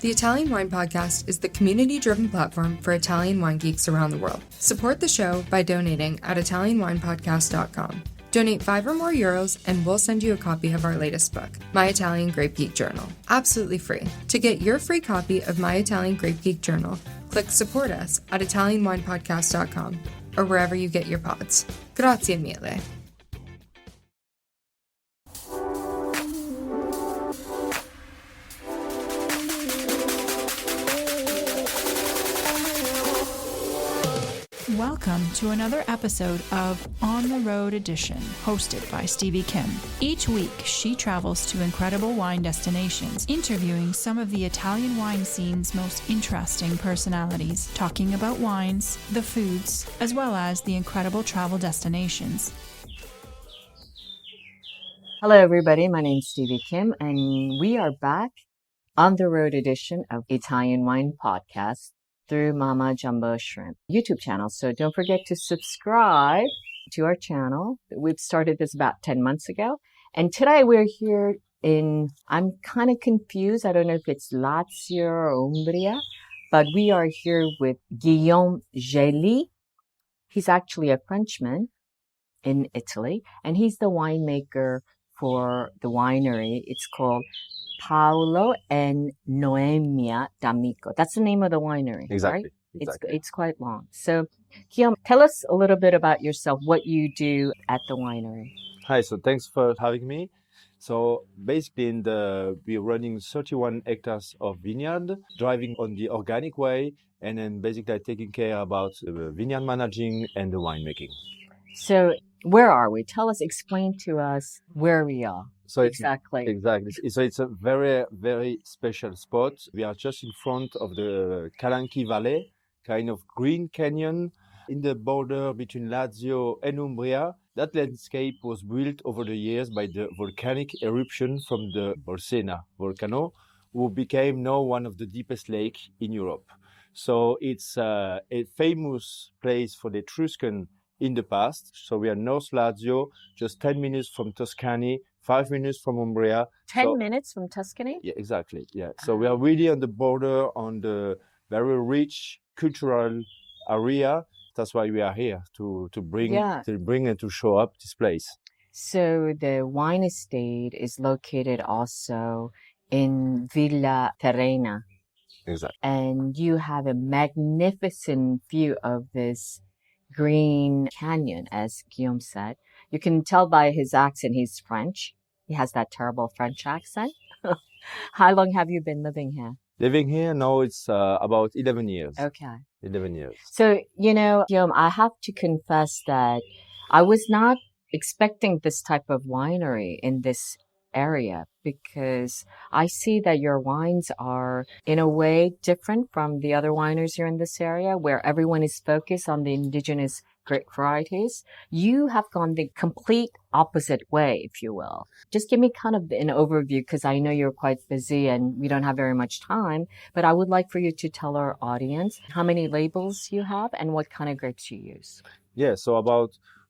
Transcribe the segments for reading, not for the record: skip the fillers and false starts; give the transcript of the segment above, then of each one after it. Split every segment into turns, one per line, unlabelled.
The Italian Wine Podcast is the community-driven platform for Italian wine geeks around the world. Support the show by donating at ItalianWinepodcast.com. Donate €5 or more and we'll send you a copy of our latest book, My Italian Grape Geek Journal, absolutely free. To get your free copy of My Italian Grape Geek Journal, click Support Us at ItalianWinepodcast.com or wherever you get your pods. Grazie mille.
Welcome to another episode of On the Road Edition, hosted by Stevie Kim. Each week, she travels to incredible wine destinations, interviewing some of the Italian wine scene's most interesting personalities, talking about wines, the foods, as well as the incredible travel destinations.
Hello, everybody. My name's Stevie Kim, and we are back on the road edition of Italian Wine Podcast through Mama Jumbo Shrimp YouTube channel. So don't forget to subscribe to our channel. We've started this about 10 months ago. And today we're here I'm kind of confused. I don't know if it's Lazio or Umbria, but we are here with Guillaume Gelly. He's actually a Frenchman in Italy, and he's the winemaker for the winery. It's called Paolo and Noemia d'Amico. That's the name of the winery,
exactly,
right?
Exactly.
It's quite long. So, Guillaume, tell us a little bit about yourself, what you do at the winery.
Hi, so thanks for having me. So basically we're running 31 hectares of vineyard, driving on the organic way, and then basically taking care about the vineyard managing and the winemaking.
So where are we? Explain to us where we are.
So
exactly.
So it's a very, very special spot. We are just in front of the Calanchi Valley, kind of green canyon in the border between Lazio and Umbria. That landscape was built over the years by the volcanic eruption from the Bolsena volcano, who became now one of the deepest lakes in Europe. So it's a famous place for the Etruscan in the past. So we are North Lazio, just 10 minutes from Tuscany, 5 minutes from Umbria.
10 minutes from Tuscany?
Yeah, exactly. Yeah. So we are really on the border, on the very rich cultural area. That's why we are here to bring and to show up this place.
So the wine estate is located also in Villa Terrena.
Exactly.
And you have a magnificent view of this green canyon, as Guillaume said. You can tell by his accent he's French. He has that terrible French accent. How long have you been living here?
Living here now, it's about 11 years.
Okay.
11 years.
So, Guillaume, I have to confess that I was not expecting this type of winery in this area, because I see that your wines are in a way different from the other wineries here in this area, where everyone is focused on the indigenous grape varieties. You have gone the complete opposite way, if you will. Just give me kind of an overview, because I know you're quite busy and we don't have very much time, but I would like for you to tell our audience how many labels you have and what kind of grapes you use.
Yeah, so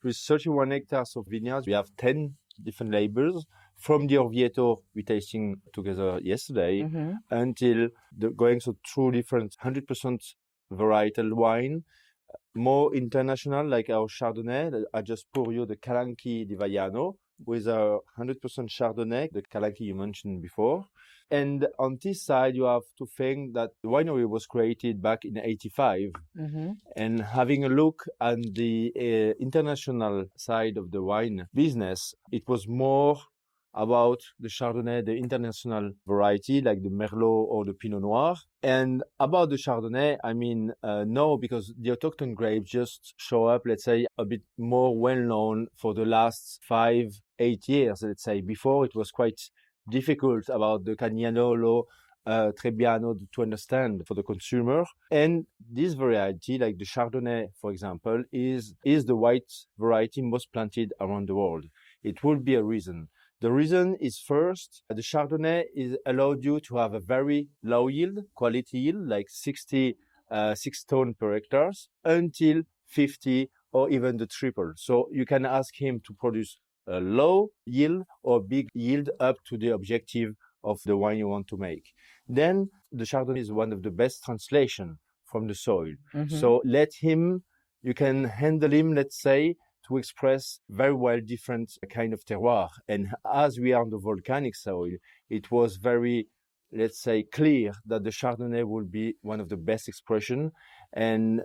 with 31 hectares of vineyards, we have 10 different labels. From the Orvieto we tasting together yesterday until going through different 100% varietal wine, more international like our Chardonnay. I just pour you the Calanchi di Vaiano with a 100% Chardonnay, the Calanchi you mentioned before. And on this side, you have to think that the winery was created back in 85. And having a look at the international side of the wine business, it was more about the Chardonnay, the international variety, like the Merlot or the Pinot Noir. And about the Chardonnay, no, because the autochthon grapes just show up, let's say, a bit more well-known for the last 5-8 years, let's say. Before, it was quite difficult about the Cagnagnolo, Trebbiano to understand for the consumer. And this variety, like the Chardonnay, for example, is the white variety most planted around the world. It would be a reason. The reason is, first, the Chardonnay allowed you to have a very low yield, quality yield, like 66 tons per hectare, until 50 or even the triple. So you can ask him to produce a low yield or big yield up to the objective of the wine you want to make. Then the Chardonnay is one of the best translation from the soil. So you can handle him, let's say, to express very well different kind of terroir. And as we are on the volcanic soil, it was very, let's say, clear that the Chardonnay will be one of the best expression. And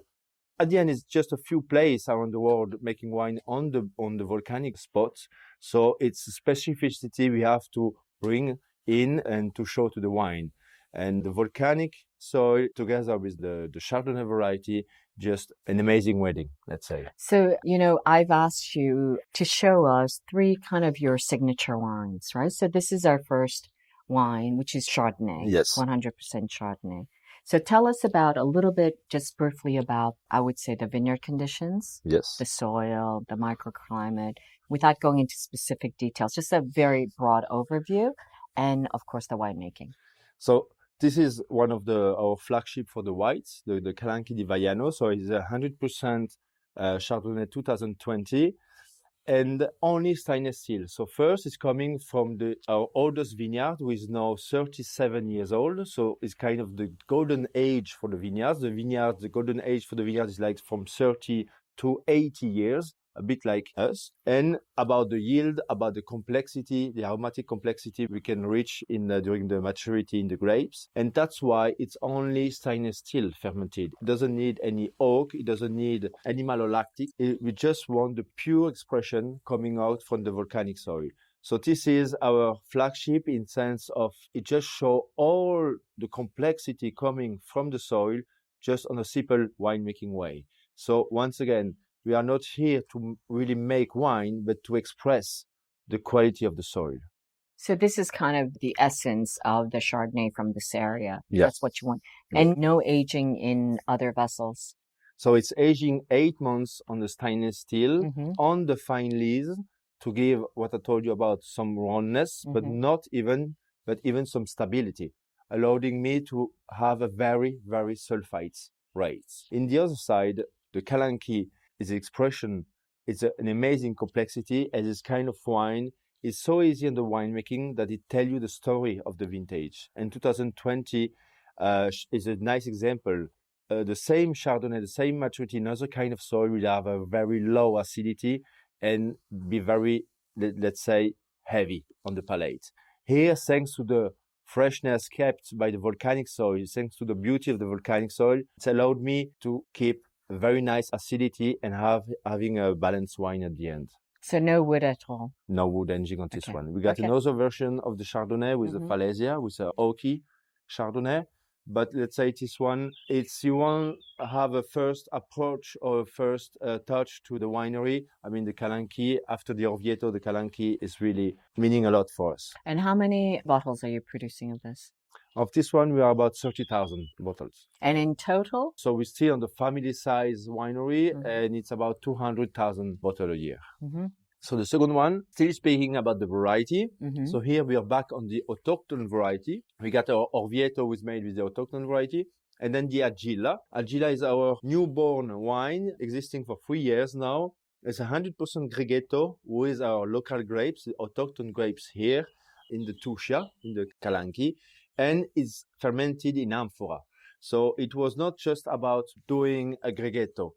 at the end, it's just a few places around the world making wine on the volcanic spots. So it's a specificity we have to bring in and to show to the wine. And the volcanic soil together with the Chardonnay variety, just an amazing wedding, let's say.
So, I've asked you to show us 3 kind of your signature wines, right? So this is our first wine, which is Chardonnay.
Yes.
100% Chardonnay. So tell us about a little bit, just briefly about, I would say, the vineyard conditions.
Yes.
The soil, the microclimate, without going into specific details, just a very broad overview. And of course, the winemaking.
So this is one of our flagship for the whites, the Calanchi Valley. So it's 100% Chardonnay 2020 and only stainless steel. So first it's coming from our oldest vineyard, who is now 37 years old. So it's kind of the golden age for the vineyards. The golden age for the vineyard is like from 30 to 80 years. A bit like us, and about the yield, about the complexity, the aromatic complexity we can reach during the maturity in the grapes. And that's why it's only stainless steel fermented. It doesn't need any oak, it doesn't need any malolactic. We just want the pure expression coming out from the volcanic soil. So this is our flagship in sense of it just show all the complexity coming from the soil just on a simple winemaking way. So once again, we are not here to really make wine, but to express the quality of the soil.
So this is kind of the essence of the Chardonnay from this area.
Yes.
That's what you want. And no aging in other vessels.
So it's aging 8 months on the stainless steel, on the fine lees, to give what I told you about some roundness, but even some stability, allowing me to have a very, very sulfite rates. In the other side, the Calanchi is expression. It's an amazing complexity, as this kind of wine is so easy in the winemaking that it tells you the story of the vintage. And 2020 is a nice example. The same Chardonnay, the same maturity, another kind of soil will have a very low acidity and be very, let's say, heavy on the palate. Here, thanks to the freshness kept by the volcanic soil, thanks to the beauty of the volcanic soil, it's allowed me to keep a very nice acidity and having a balanced wine at the end.
So no wood at all?
No wood engine on this one. We got another version of the Chardonnay with the Falaisia, with a oaky Chardonnay. But let's say this one, you want to have a first approach or a first touch to the winery. I mean, the Calanchi, after the Orvieto, the Calanchi is really meaning a lot for us.
And how many bottles are you producing of this?
Of this one, we are about 30,000 bottles.
And in total?
So we're still on the family size winery, and it's about 200,000 bottles a year. So the second one, still speaking about the variety. So here we are back on the autochthone variety. We got our Orvieto, which is made with the autochthone variety. And then the Agila. Agila is our newborn wine, existing for 3 years now. It's 100% Gregetto with our local grapes, the autochthone grapes here in the Tuscia, in the Calanchi. And it's fermented in amphora. So it was not just about doing a Gregetto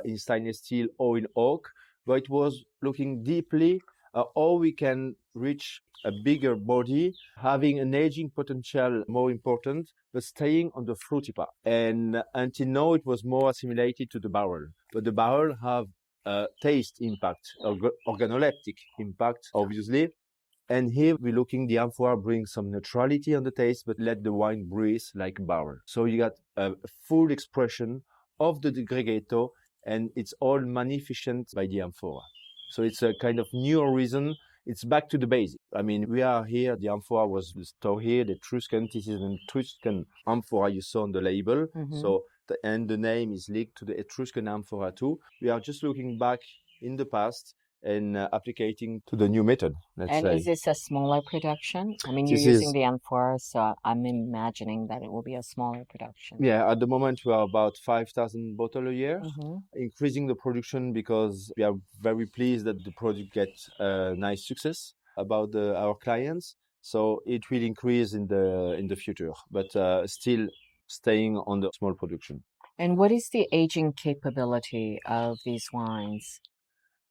in stainless steel or in oak, but it was looking deeply how we can reach a bigger body, having an aging potential more important, but staying on the fruity part. And until now, it was more assimilated to the barrel. But the barrel have a taste impact, organoleptic impact, obviously. And here we're looking, the amphora brings some neutrality on the taste, but let the wine breathe like a barrel. So you got a full expression of the Gregetto, and it's all magnificent by the amphora. So it's a kind of new horizon. It's back to the basic. I mean, we are here, the amphora was stored here, the Etruscan, this is an Etruscan amphora you saw on the label. So, and the name is linked to the Etruscan amphora too. We are just looking back in the past and applicating to the new method, let's say.
And is this a smaller production? I mean, you're using the amphora, so I'm imagining that it will be a smaller production.
Yeah, at the moment we are about 5,000 bottles a year, increasing the production because we are very pleased that the product gets nice success about our clients. So it will increase in the future, but still staying on the small production.
And what is the aging capability of these wines?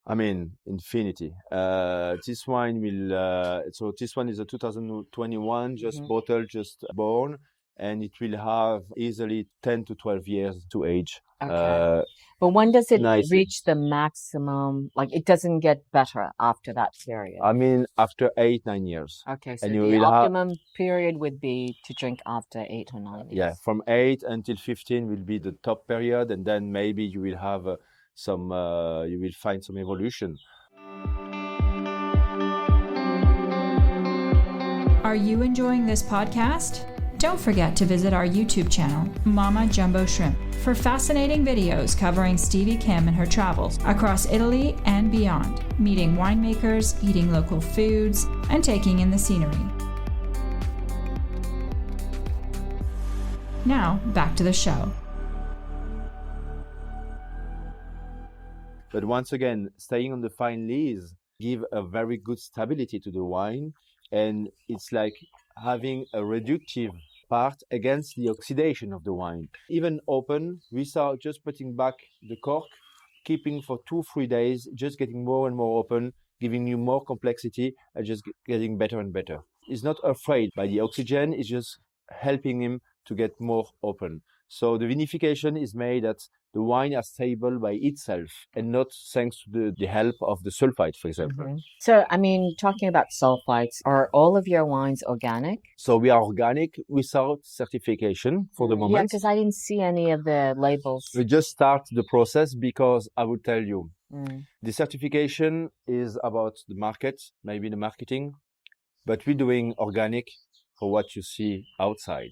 I mean, infinity. This wine will, so this one is a 2021, just bottle, just born, and it will have easily 10 to 12 years to age.
Okay. But when does it
nicely.
reach the maximum? Like, it doesn't get better after that period.
I mean, after 8-9 years.
Okay, so
and you
the
will have,
optimum period would be to drink after 8 or 9 years.
yeah, from 8 until 15 will be the top period, and then maybe you will have you will find some evolution.
Are you enjoying this podcast? Don't forget to visit our YouTube channel, Mama Jumbo Shrimp, for fascinating videos covering Stevie Kim and her travels across Italy and beyond, meeting winemakers, eating local foods, and taking in the scenery. Now, back to the show.
But once again, staying on the fine lees give a very good stability to the wine, and it's like having a reductive part against the oxidation of the wine. Even open, without just putting back the cork, keeping for 2-3 days, just getting more and more open, giving you more complexity, and just getting better and better. He's not afraid by the oxygen, it's just helping him to get more open. So the vinification is made that the wine is stable by itself and not thanks to the help of the sulfite, for example.
So, I mean, talking about sulfites, are all of your wines organic?
So we are organic without certification for the moment.
Yeah, because I didn't see any of the labels.
We just start the process because I will tell you, the certification is about the market, maybe the marketing, but we're doing organic for what you see outside.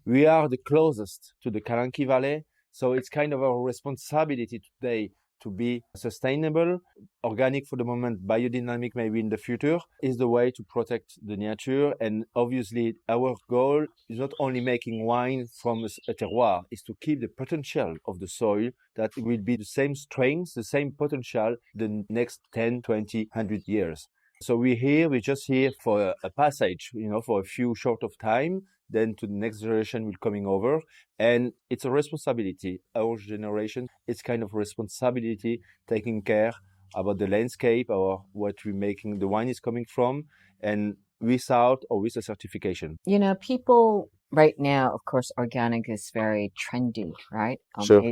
We are the closest to the Calanchi Valley, so it's kind of our responsibility today to be sustainable. Organic for the moment, biodynamic maybe in the future, is the way to protect the nature. And obviously our goal is not only making wine from a terroir, is to keep the potential of the soil, that it will be the same strength, the same potential the next 10, 20, 100 years. So we're just here for a passage, for a few short of time, then to the next generation will coming over. And it's a responsibility. Our generation, it's kind of responsibility, taking care about the landscape or what we're making, the wine is coming from, and without or with a certification.
People right now, of course, organic is very trendy, right?
Sure.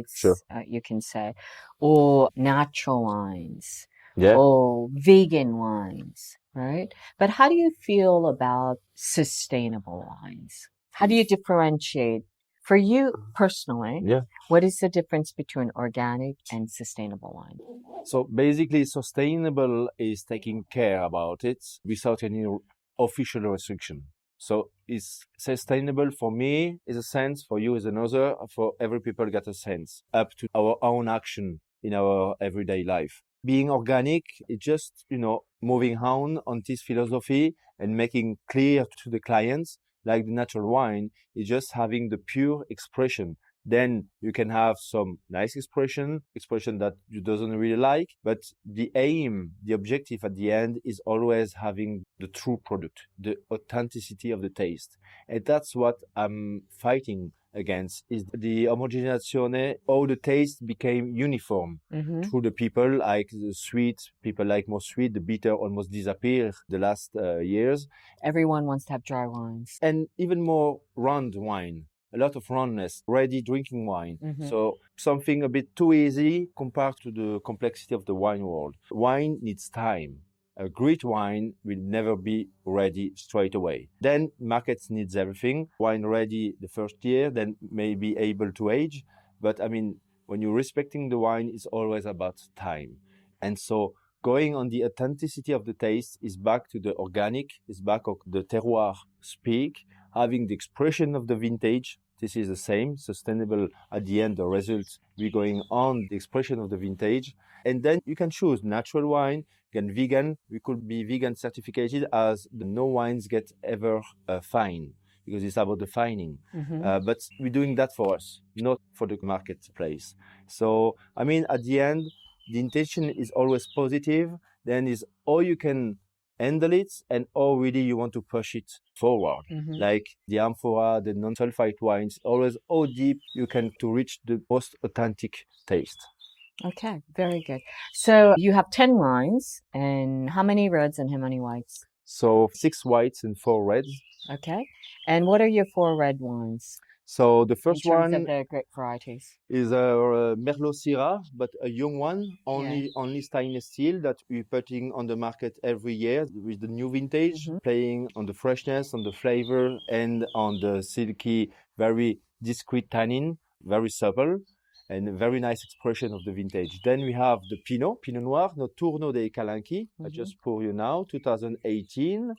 You can say, or natural wines.
Yeah.
Oh, vegan wines, right? But how do you feel about sustainable wines? How do you differentiate? For you personally, what is the difference between organic and sustainable wine?
So basically, sustainable is taking care about it without any official restriction. So it's sustainable for me is a sense, for you is another, for every people got a sense, up to our own action in our everyday life. Being organic is just, moving on this philosophy and making clear to the clients, like the natural wine, is just having the pure expression. Then you can have some nice expression that you doesn't really like, but the aim, the objective at the end is always having the true product, the authenticity of the taste. And that's what I'm fighting against, is the homogenization, how the taste became uniform through the people, like the sweet, people like more sweet, the bitter almost disappeared the last years.
Everyone wants to have dry wines.
And even more round wine, a lot of roundness, ready drinking wine. So something a bit too easy compared to the complexity of the wine world. Wine needs time. A great wine will never be ready straight away. Then markets needs everything. Wine ready the first year, then maybe able to age. But when you're respecting the wine, it's always about time. And so going on the authenticity of the taste is back to the organic, is back of the terroir speak, having the expression of the vintage. This is the same, sustainable at the end, the results, we're going on the expression of the vintage. And then you can choose natural wine, again, vegan. We could be vegan certificated, as no wines get ever fine, because it's about the fining. But we're doing that for us, not for the marketplace. So, at the end, the intention is always positive. Then is all you can handle it and how really you want to push it forward. Like the amphora, the non-sulfite wines, always how deep you can to reach the most authentic taste.
Okay, very good. So you have 10 wines, and how many reds and how many whites?
So 6 whites and 4 reds.
Okay. And what are your 4 red wines?
So the first
in terms
one
of the grape varieties?
is a Merlot Syrah, but a young one, only stainless steel that we're putting on the market every year with the new vintage, playing on the freshness, on the flavor, and on the silky, very discreet tannin, very supple, and a very nice expression of the vintage. Then we have the Pinot Noir, Notturno dei Calanchi. I just pour you now, 2018.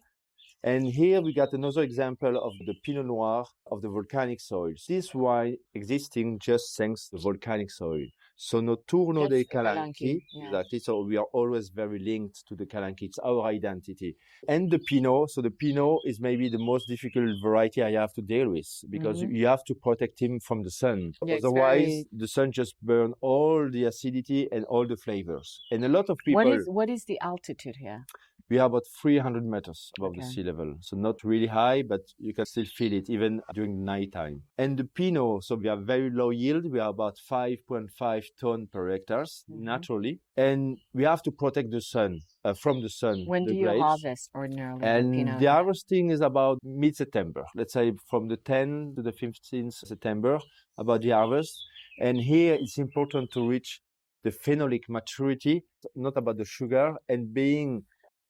And here we got another example of the Pinot Noir of the volcanic soils. This wine existing just thanks to the volcanic soil. So Notturno dei Calanchi, exactly. So we are always very linked to the Calanchi. It's our identity. And the Pinot. So the Pinot is maybe the most difficult variety I have to deal with because you have to protect him from the sun.
Yeah,
otherwise, the sun just burns all the acidity and all the flavors. And a lot of people...
What is the altitude here?
We are about 300 meters above the sea level. So not really high, but you can still feel it even during nighttime. And the Pinot, so we have very low yield. We are about 5.5 ton per hectares naturally. And we have to protect the sun, from the sun.
When do you
grapes.
Harvest ordinarily?
And the harvesting is about mid-September. Let's say from the 10th to the 15th September, about the harvest. And here it's important to reach the phenolic maturity, not about the sugar, and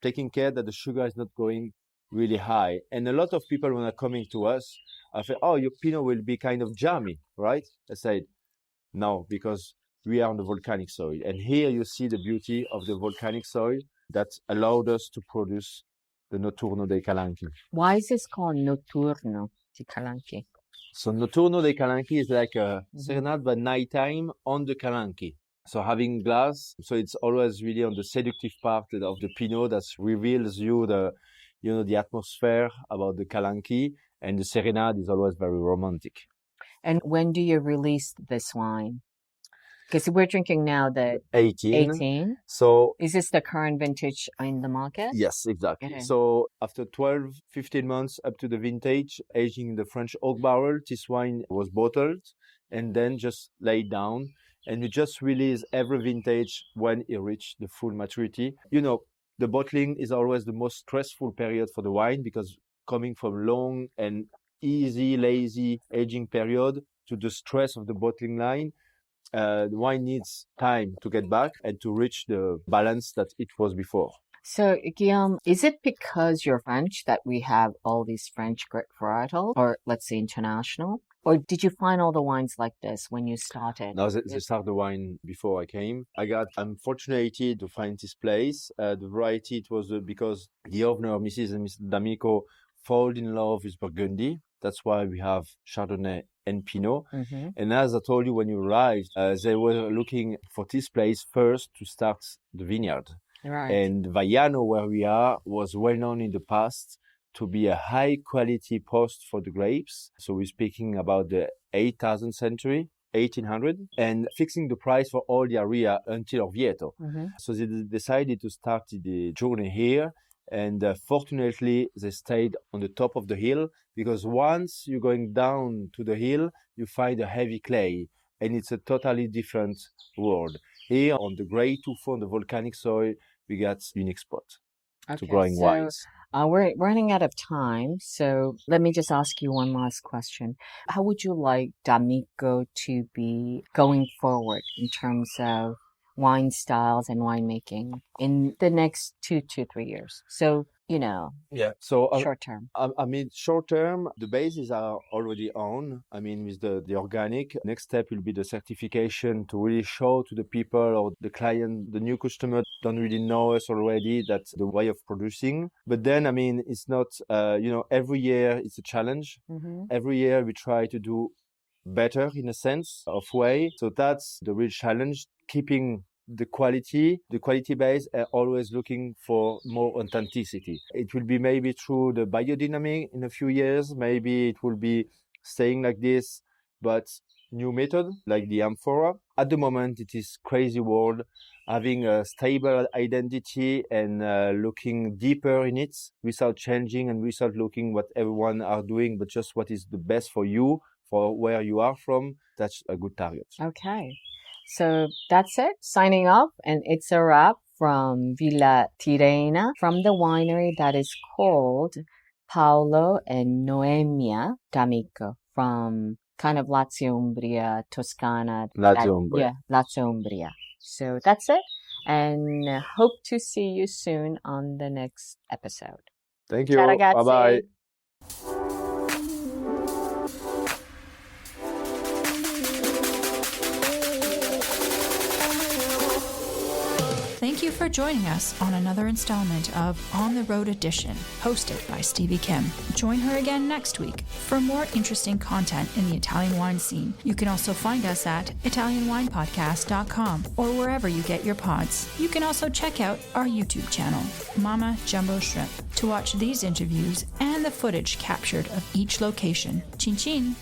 taking care that the sugar is not going really high. And a lot of people, when are coming to us, I say, oh, your Pinot will be kind of jammy, right? I said, no, because we are on the volcanic soil. And here you see the beauty of the volcanic soil that allowed us to produce the Notturno dei Calanchi.
Why is this called Notturno di Calanchi?
So Notturno dei Calanchi is like a serenade by nighttime on the Calanchi. So having glass, so it's always really on the seductive part of the Pinot that reveals you the atmosphere about the Calanchi, and the serenade is always very romantic.
And when do you release this wine? Because we're drinking now the
18. So
is this the current vintage in the market?
Yes, exactly. So after 12, 15 months up to the vintage, aging in the French oak barrel, this wine was bottled and then just laid down. And we just release every vintage when it reaches the full maturity. You know, the bottling is always the most stressful period for the wine because coming from long and easy, lazy aging period to the stress of the bottling line, the wine needs time to get back and to reach the balance that it was before.
So, Guillaume, is it because you're French that we have all these French grape varietals, or let's say international? Or did you find all the wines like this when you started?
No, they started the wine before I came. I'm fortunate to find this place. The variety, it was because the owner, Mrs. and Mr. D'Amico, fell in love with Burgundy. That's why we have Chardonnay and Pinot. And as I told you, when you arrived, they were looking for this place first to start the vineyard.
Right.
And Vaiano, where we are, was well known in the past to be a high quality post for the grapes. So we're speaking about the 8,000th century, 1800, and fixing the price for all the area until Orvieto. So they decided to start the journey here. And fortunately, they stayed on the top of the hill because once you're going down to the hill, you find a heavy clay and it's a totally different world. Here on the gray tufo, on the volcanic soil, we got unique spot to growing wines.
We're running out of time, so let me just ask you one last question. How would you like D'Amico to be going forward in terms of wine styles and winemaking in the next 2 to 3 years? So,
So
short term.
Short term, the bases are already on. With the organic. Next step will be the certification to really show to the people or the client, the new customer don't really know us already. That's the way of producing. But then, it's not, every year it's a challenge. Every year we try to do better in a sense of way. So that's the real challenge, keeping the quality base, always looking for more authenticity. It will be maybe through the biodynamic in a few years, maybe it will be staying like this, but new method like the amphora. At the moment, it is crazy world, having a stable identity and looking deeper in it without changing and without looking what everyone are doing, but just what is the best for you, for where you are from. That's a good target.
Okay. So that's it. Signing off. And it's a wrap from Villa Tirrena, from the winery that is called Paolo and Noemia D'Amico, from kind of Lazio, Umbria, Toscana.
Umbria.
Lazio, Umbria. So that's it. And hope to see you soon on the next episode.
Thank you.
Ciao, ragazzi.
Bye-bye.
Thank you for joining us on another installment of On the Road Edition, hosted by Stevie Kim. Join her again next week for more interesting content in the Italian wine scene. You can also find us at ItalianWinePodcast.com or wherever you get your pods. You can also check out our YouTube channel, Mama Jumbo Shrimp, to watch these interviews and the footage captured of each location. Chin chin!